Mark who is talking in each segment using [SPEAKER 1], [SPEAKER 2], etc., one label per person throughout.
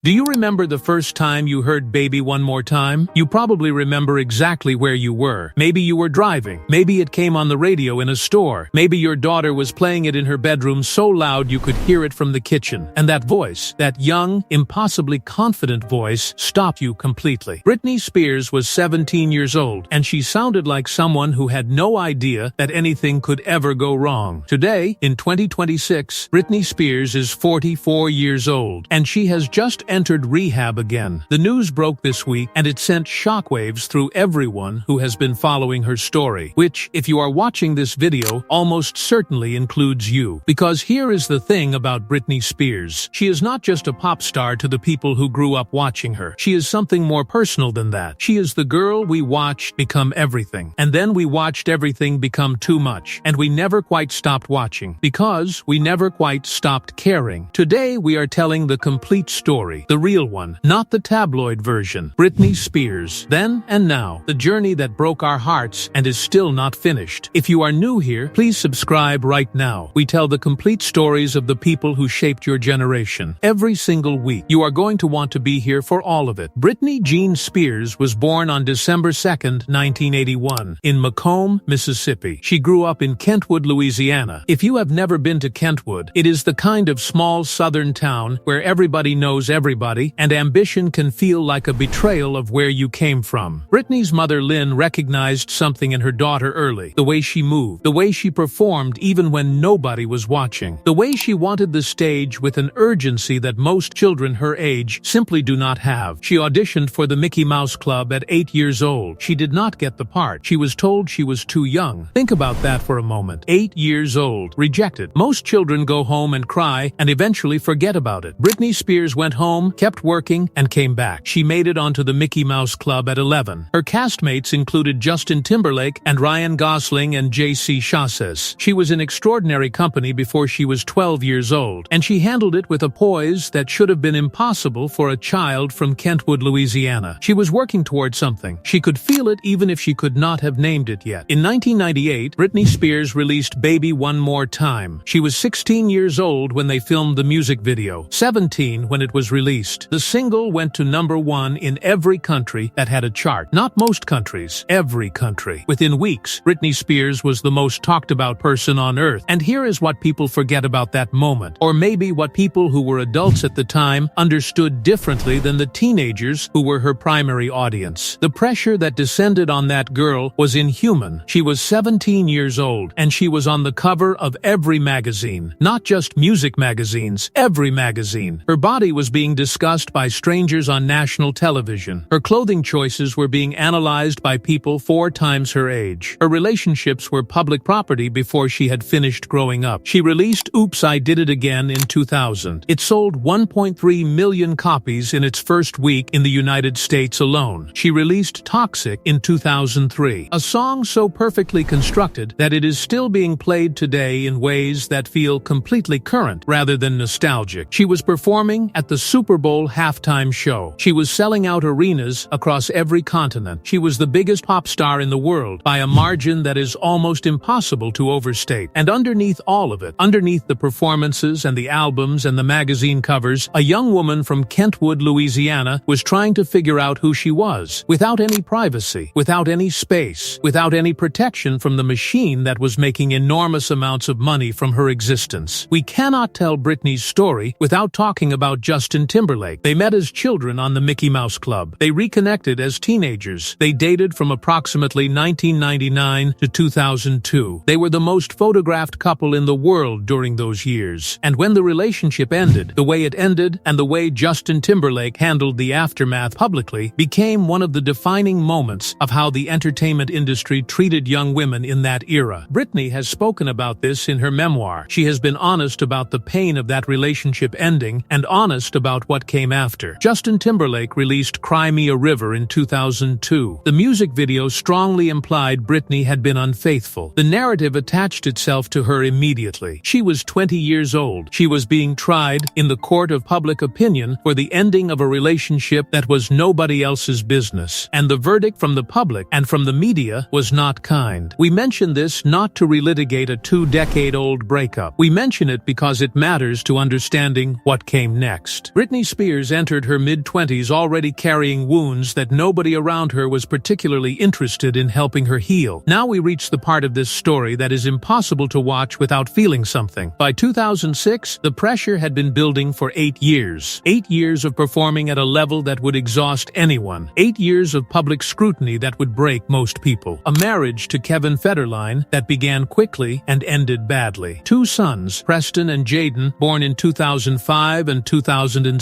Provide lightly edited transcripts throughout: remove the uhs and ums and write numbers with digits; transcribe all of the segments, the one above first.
[SPEAKER 1] Do you remember the first time you heard Baby One More Time? You probably remember exactly where you were. Maybe you were driving. Maybe it came on the radio in a store. Maybe your daughter was playing it in her bedroom so loud you could hear it from the kitchen. And that voice, that young, impossibly confident voice, stopped you completely. Britney Spears was 17 years old, and she sounded like someone who had no idea that anything could ever go wrong. Today, in 2026, Britney Spears is 44 years old, and she has just entered rehab again. The news broke this week, and it sent shockwaves through everyone who has been following her story, which, if you are watching this video, almost certainly includes you. Because here is the thing about Britney Spears. She is not just a pop star to the people who grew up watching her. She is something more personal than that. She is the girl we watched become everything. And then we watched everything become too much. And we never quite stopped watching. Because we never quite stopped caring. Today we are telling the complete story. The real one, not the tabloid version. Britney Spears, then and now, the journey that broke our hearts and is still not finished. If you are new here, please subscribe right now. We tell the complete stories of the people who shaped your generation. Every single week, you are going to want to be here for all of it. Britney Jean Spears was born on December 2nd, 1981, in Macomb, Mississippi. She grew up in Kentwood, Louisiana. If you have never been to Kentwood, it is the kind of small southern town where everybody knows everybody, and ambition can feel like a betrayal of where you came from. Britney's mother Lynn recognized something in her daughter early. The way she moved, the way she performed even when nobody was watching, the way she wanted the stage with an urgency that most children her age simply do not have. She auditioned for the Mickey Mouse Club at 8 years old. She did not get the part. She was told she was too young. Think about that for a moment. 8 years old. Rejected. Most children go home and cry and eventually forget about it. Britney Spears went home, kept working, and came back. She made it onto the Mickey Mouse Club at 11. Her castmates included Justin Timberlake and Ryan Gosling and J.C. Chasez. She was in extraordinary company before she was 12 years old, and she handled it with a poise that should have been impossible for a child from Kentwood, Louisiana. She was working toward something. She could feel it even if she could not have named it yet. In 1998, Britney Spears released Baby One More Time. She was 16 years old when they filmed the music video, 17 when it was released. The single went to #1 in every country that had a chart. Not most countries, every country. Within weeks, Britney Spears was the most talked about person on earth. And here is what people forget about that moment. Or maybe what people who were adults at the time understood differently than the teenagers who were her primary audience. The pressure that descended on that girl was inhuman. She was 17 years old, and she was on the cover of every magazine. Not just music magazines, every magazine. Her body was being discussed by strangers on national television. Her clothing choices were being analyzed by people 4 times her age. Her relationships were public property before she had finished growing up. She released Oops, I Did It Again in 2000. It sold 1.3 million copies in its first week in the United States alone. She released Toxic in 2003, a song so perfectly constructed that it is still being played today in ways that feel completely current rather than nostalgic. She was performing at the Super Bowl halftime show. She was selling out arenas across every continent. She was the biggest pop star in the world by a margin that is almost impossible to overstate. And underneath all of it, underneath the performances and the albums and the magazine covers, a young woman from Kentwood, Louisiana, was trying to figure out who she was, without any privacy, without any space, without any protection from the machine that was making enormous amounts of money from her existence. We cannot tell Britney's story without talking about Justin Timberlake. They met as children on the Mickey Mouse Club. They reconnected as teenagers. They dated from approximately 1999 to 2002. They were the most photographed couple in the world during those years. And when the relationship ended, the way it ended and the way Justin Timberlake handled the aftermath publicly became one of the defining moments of how the entertainment industry treated young women in that era. Britney has spoken about this in her memoir. She has been honest about the pain of that relationship ending and honest about what came after. Justin Timberlake released Cry Me a River in 2002. The music video strongly implied Britney had been unfaithful. The narrative attached itself to her immediately. She was 20 years old. She was being tried in the court of public opinion for the ending of a relationship that was nobody else's business. And the verdict from the public and from the media was not kind. We mention this not to relitigate a 2-decade-old breakup. We mention it because it matters to understanding what came next. Britney Britney Spears entered her mid-20s already carrying wounds that nobody around her was particularly interested in helping her heal. Now we reach the part of this story that is impossible to watch without feeling something. By 2006, the pressure had been building for 8 years. 8 years of performing at a level that would exhaust anyone. 8 years of public scrutiny that would break most people. A marriage to Kevin Federline that began quickly and ended badly. 2 sons, Preston and Jaden, born in 2005 and 2006.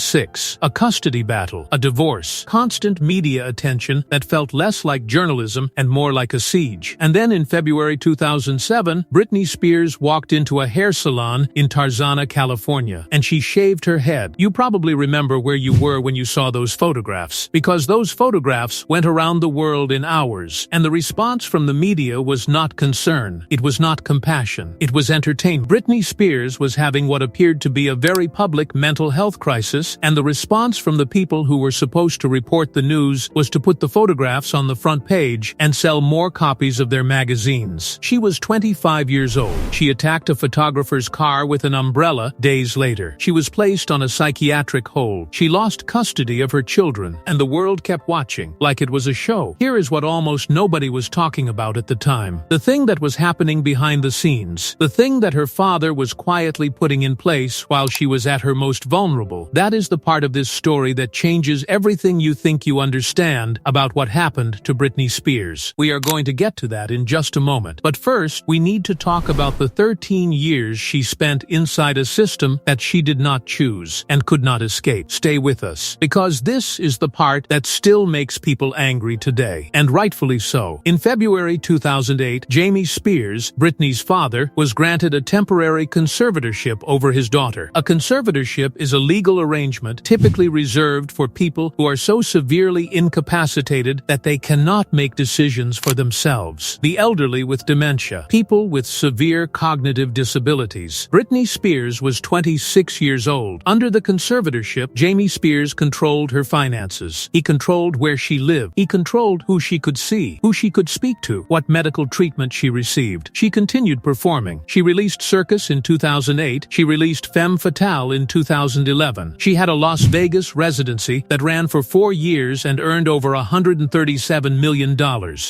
[SPEAKER 1] A custody battle. A divorce. Constant media attention that felt less like journalism and more like a siege. And then in February 2007, Britney Spears walked into a hair salon in Tarzana, California, and she shaved her head. You probably remember where you were when you saw those photographs, because those photographs went around the world in hours, and the response from the media was not concern. It was not compassion. It was entertainment. Britney Spears was having what appeared to be a very public mental health crisis, and the response from the people who were supposed to report the news was to put the photographs on the front page and sell more copies of their magazines. She was 25 years old. She attacked a photographer's car with an umbrella days later. She was placed on a psychiatric hold. She lost custody of her children, and the world kept watching, like it was a show. Here is what almost nobody was talking about at the time. The thing that was happening behind the scenes. The thing that her father was quietly putting in place while she was at her most vulnerable. That is the part of this story that changes everything you think you understand about what happened to Britney Spears. We are going to get to that in just a moment. But first, we need to talk about the 13 years she spent inside a system that she did not choose and could not escape. Stay with us, because this is the part that still makes people angry today, and rightfully so. In February 2008, Jamie Spears, Britney's father, was granted a temporary conservatorship over his daughter. A conservatorship is a legal arrangement typically reserved for people who are so severely incapacitated that they cannot make decisions for themselves. The elderly with dementia, people with severe cognitive disabilities. Britney Spears was 26 years old. Under the conservatorship, Jamie Spears controlled her finances. He controlled where she lived. He controlled who she could see, who she could speak to, what medical treatment she received. She continued performing. She released Circus in 2008. She released Femme Fatale in 2011. She had a Las Vegas residency that ran for 4 years and earned over $137 million.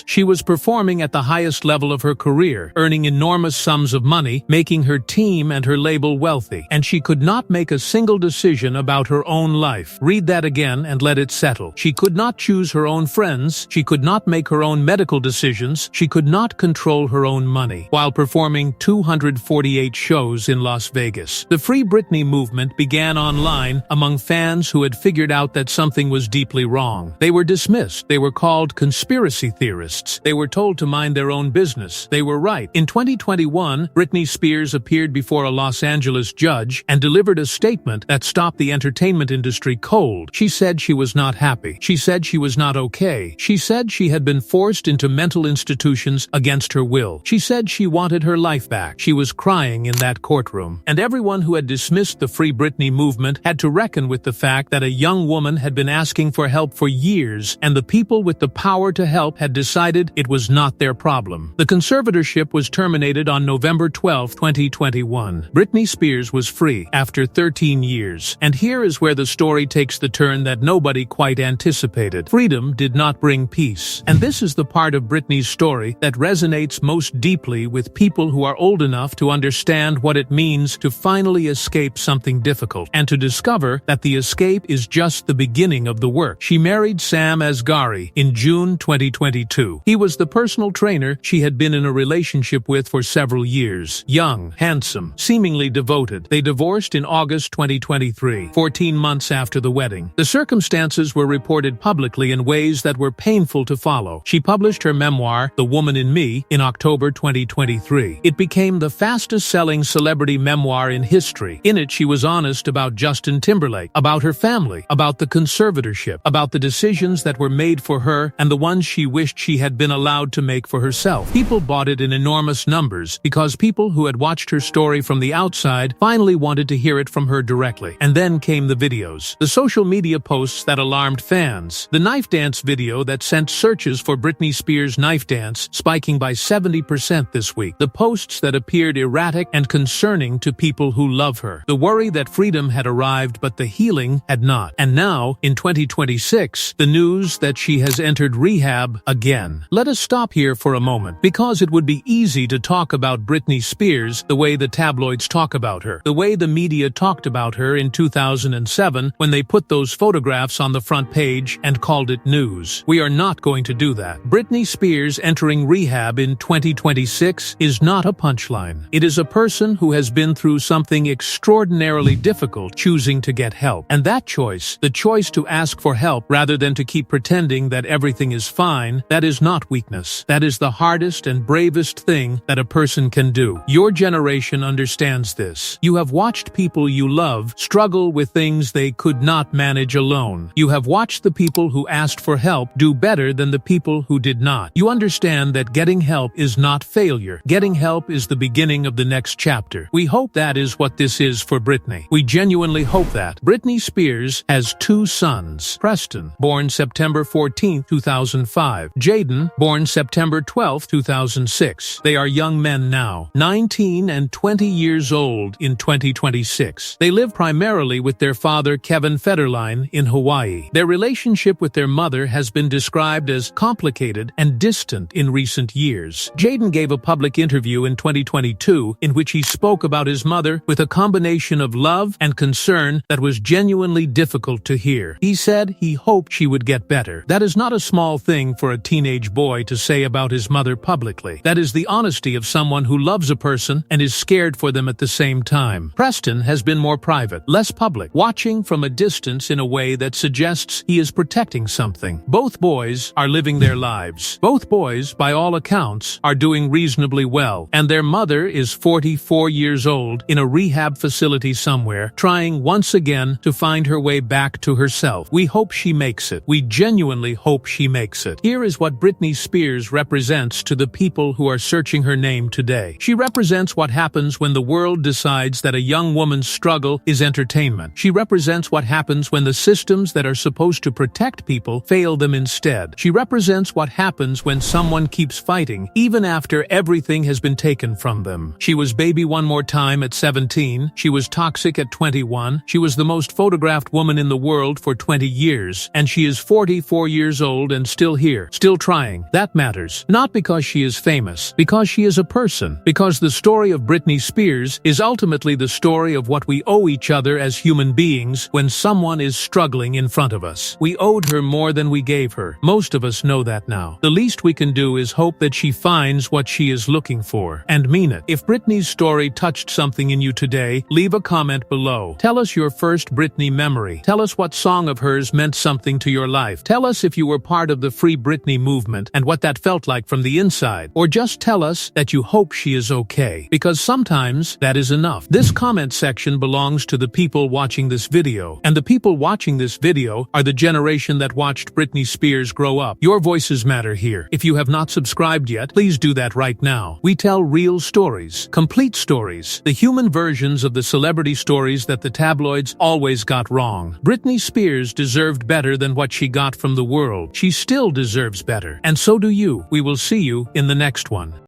[SPEAKER 1] She was performing at the highest level of her career, earning enormous sums of money, making her team and her label wealthy. And she could not make a single decision about her own life. Read that again and let it settle. She could not choose her own friends. She could not make her own medical decisions. She could not control her own money. While performing 248 shows in Las Vegas. The Free Britney movement began online among fans who had figured out that something was deeply wrong. They were dismissed. They were called conspiracy theorists. They were told to mind their own business. They were right. In 2021, Britney Spears appeared before a Los Angeles judge and delivered a statement that stopped the entertainment industry cold. She said she was not happy. She said she was not okay. She said she had been forced into mental institutions against her will. She said she wanted her life back. She was crying in that courtroom. And everyone who had dismissed the Free Britney movement had to reckon with the fact that a young woman had been asking for help for years, and the people with the power to help had decided it was not their problem. The conservatorship was terminated on November 12, 2021. Britney Spears was free after 13 years. And here is where the story takes the turn that nobody quite anticipated. Freedom did not bring peace. And this is the part of Britney's story that resonates most deeply with people who are old enough to understand what it means to finally escape something difficult, and to discover that the escape is just the beginning of the work. She married Sam Asghari in June 2022. He was the personal trainer she had been in a relationship with for several years. Young, handsome, seemingly devoted. They divorced in August 2023, 14 months after the wedding. The circumstances were reported publicly in ways that were painful to follow. She published her memoir, The Woman in Me, in October 2023. It became the fastest-selling celebrity memoir in history. In it, she was honest about Justin Timberlake, about her family, about the conservatorship, about the decisions that were made for her and the ones she wished she had been allowed to make for herself. People bought it in enormous numbers because people who had watched her story from the outside finally wanted to hear it from her directly. And then came the videos, the social media posts that alarmed fans, the knife dance video that sent searches for Britney Spears' knife dance spiking by 70% this week, the posts that appeared erratic and concerning to people who love her, the worry that freedom had arrived but the healing had not. And now, in 2026, the news that she has entered rehab again. Let us stop here for a moment, because it would be easy to talk about Britney Spears the way the tabloids talk about her, the way the media talked about her in 2007 when they put those photographs on the front page and called it news. We are not going to do that. Britney Spears entering rehab in 2026 is not a punchline. It is a person who has been through something extraordinarily difficult choosing to get help. And that choice, the choice to ask for help rather than to keep pretending that everything is fine, that is not weakness. That is the hardest and bravest thing that a person can do. Your generation understands this. You have watched people you love struggle with things they could not manage alone. You have watched the people who asked for help do better than the people who did not. You understand that getting help is not failure. Getting help is the beginning of the next chapter. We hope that is what this is for Britney. We genuinely hope that. Britney Spears has two sons. Preston, born September 14, 2005. Jaden, born September 12, 2006. They are young men now, 19 and 20 years old in 2026. They live primarily with their father, Kevin Federline, in Hawaii. Their relationship with their mother has been described as complicated and distant in recent years. Jaden gave a public interview in 2022 in which he spoke about his mother with a combination of love and concern that was genuinely difficult to hear. He said he hoped she would get better. That is not a small thing for a teenage boy to say about his mother publicly. That is the honesty of someone who loves a person and is scared for them at the same time. Preston has been more private, less public, watching from a distance in a way that suggests he is protecting something. Both boys are living their lives. Both boys, by all accounts, are doing reasonably well, and their mother is 44 years old in a rehab facility somewhere, trying once again to find her way back to herself. We hope she makes it. We genuinely hope she makes it. Here is what Britney Spears represents to the people who are searching her name today. She represents what happens when the world decides that a young woman's struggle is entertainment. She represents what happens when the systems that are supposed to protect people fail them instead. She represents what happens when someone keeps fighting, even after everything has been taken from them. She was Baby One More Time at 17. She was toxic at 21. She was the most photographed woman in the world for 20 years. And she is 44 years old and still here, still trying. That matters. Not because she is famous, because she is a person. Because the story of Britney Spears is ultimately the story of what we owe each other as human beings when someone is struggling in front of us. We owed her more than we gave her. Most of us know that now. The least we can do is hope that she finds what she is looking for, and mean it. If Britney's story touched something in you today, leave a comment below. Tell us your first Britney memory. Tell us what song of hers meant something to your life. Tell us if you were part of the Free Britney movement and what that felt like from the inside. Or just tell us that you hope she is okay, because sometimes that is enough. This comment section belongs to the people watching this video, and the people watching this video are the generation that watched Britney Spears grow up. Your voices matter here. If you have not subscribed yet, please do that right now. We tell real stories, complete stories, the human versions of the celebrity stories that the tabloids always got wrong. Britney Spears deserved better than what she got from the world. She still deserves better, and so do you. We will see you in the next one.